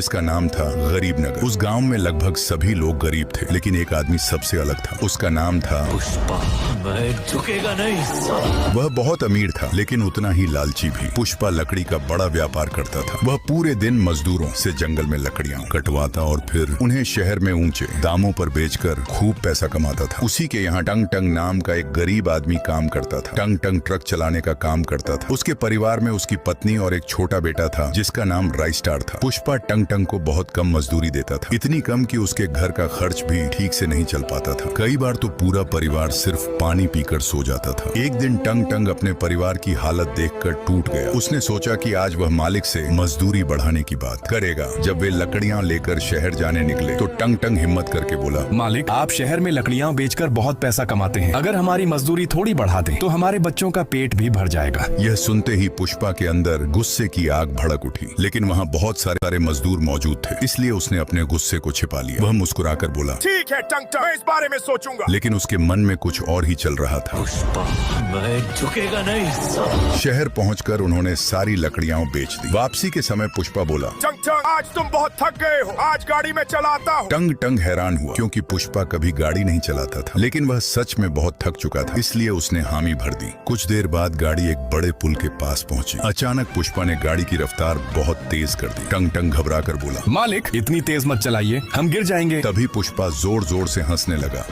जिसका नाम था गरीब नगर। उस गांव में लगभग सभी लोग गरीब थे, लेकिन एक आदमी सबसे अलग था। उसका नाम था पुष्पा। मैं झुकेगा नहीं। वह बहुत अमीर था, लेकिन उतना ही लालची भी। पुष्पा लकड़ी का बड़ा व्यापार करता था। वह पूरे दिन मजदूरों से जंगल में लकड़ियां कटवाता और फिर उन्हें शहर में ऊंचे दामों पर बेचकर खूब पैसा कमाता था। उसी के यहाँ टंग टंग नाम का एक गरीब आदमी काम करता था। टंग टंग ट्रक चलाने का काम करता था। उसके परिवार में उसकी पत्नी और एक छोटा बेटा था जिसका नाम राइस्टार था। पुष्पा टंग टंग को बहुत कम मजदूरी देता था, इतनी कम कि उसके घर का खर्च भी ठीक से नहीं चल पाता था। कई बार तो पूरा परिवार सिर्फ पानी पीकर सो जाता था। एक दिन टंग टंग अपने परिवार की हालत देखकर टूट गया। उसने सोचा कि आज वह मालिक से मजदूरी बढ़ाने की बात करेगा। जब वे लकड़ियां लेकर शहर जाने निकले तो टंग टंग हिम्मत करके बोला, मालिक, आप शहर में लकड़ियां बेचकर बहुत पैसा कमाते हैं। अगर हमारी मजदूरी थोड़ी बढ़ा दें तो हमारे बच्चों का पेट भी भर जाएगा। यह सुनते ही पुष्पा के अंदर गुस्से की आग भड़क उठी, लेकिन वहाँ बहुत सारे मजदूर मौजूद थे, इसलिए उसने अपने गुस्से को छिपा लिया। वह मुस्कुराकर बोला, ठीक है टंग टंग, मैं इस बारे में सोचूंगा। लेकिन उसके मन में कुछ और ही चल रहा था। पुष्पा, मैं झुकेगा नहीं। शहर पहुंचकर उन्होंने सारी लकड़ियां बेच दी। वापसी के समय पुष्पा बोला, टंग टंग, आज तुम बहुत थक गए हो, आज गाड़ी में चलाता हूँ। टंग टंग हैरान हुआ, क्योंकि पुष्पा कभी गाड़ी नहीं चलाता था, लेकिन वह सच में बहुत थक चुका था, इसलिए उसने हामी भर दी। कुछ देर बाद गाड़ी एक बड़े पुल के पास पहुंची। अचानक पुष्पा ने गाड़ी की रफ्तार बहुत तेज कर दी। टंग टंग घबरा कर बोला, मालिक, इतनी तेज मत चलाइए, हम गिर जाएंगे। तभी पुष्पा जोर जोर से हंसने लगा।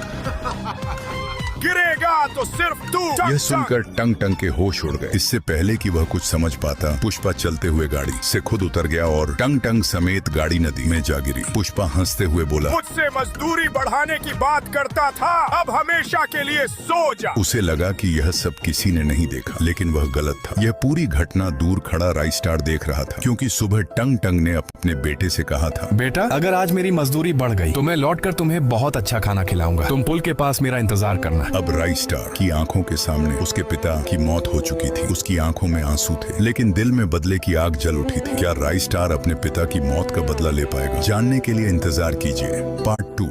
गिरेगा तो सिर्फ तू। यह सुनकर टंग टंग के होश उड़ गए। इससे पहले कि वह कुछ समझ पाता, पुष्पा चलते हुए गाड़ी से खुद उतर गया और टंग टंग समेत गाड़ी नदी में जा गिरी। पुष्पा हंसते हुए बोला, मुझसे मजदूरी बढ़ाने की बात करता था, अब हमेशा के लिए सो जा। उसे लगा कि यह सब किसी ने नहीं देखा, लेकिन वह गलत था। यह पूरी घटना दूर खड़ा राइस्टार देख रहा था, क्योंकि सुबह टंग टंग ने अपने बेटे से कहा था, बेटा, अगर आज मेरी मजदूरी बढ़ गई तो मैं लौटकर तुम्हें बहुत अच्छा खाना खिलाऊंगा। तुम पुल के पास मेरा इंतजार करना। अब राइस्टार की आंखों के सामने उसके पिता की मौत हो चुकी थी। उसकी आंखों में आंसू थे, लेकिन दिल में बदले की आग जल उठी थी। क्या राइस्टार अपने पिता की मौत का बदला ले पाएगा? जानने के लिए इंतजार कीजिए पार्ट 2।